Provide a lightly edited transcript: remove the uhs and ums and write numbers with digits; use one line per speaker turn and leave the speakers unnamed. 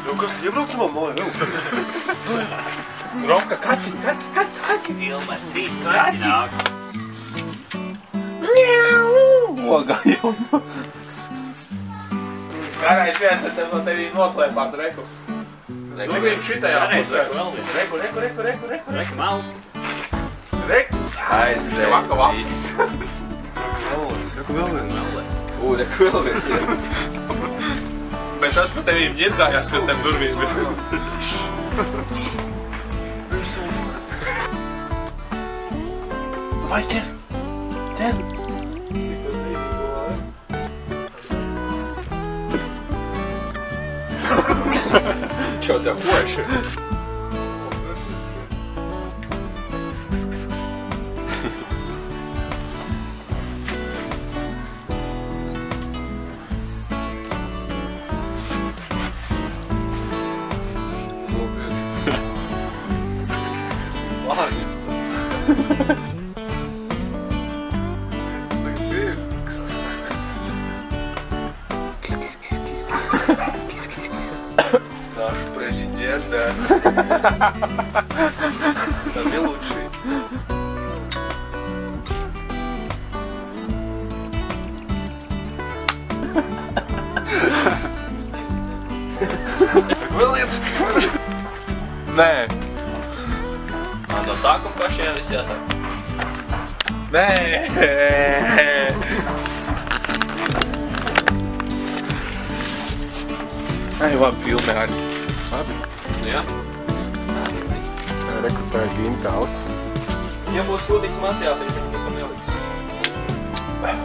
Jo, kas tu iebrauc man mājā?
Roka, kaķi!
Filmēt, 3 kaķi nāk.
Ogājumi. Garais viens ar tev no tevī noslēpās, reku. Nu viņš šitajā pusē. Reku.
Reku malu.
Reku.
Aizdev.
Vaka vakis.
Reku vēl vienu.
Reku vēl vienu.
Bet tas pa tevīm ņirgājās, kas tev durvīs bija. Vai ķer? Ķer?
Čo tev koši? Наш президент, да. Самый лучший.
Так vēl viens.
Nē.
No sākuma pašajā viss jāsāk.
Nē. Ai, labi, filmē arī. Labi.
Jā.
Reku tā ir gimtavs.
Ja būs sūtīgs materiāls, viņš viņu nekam neliks.
Tak.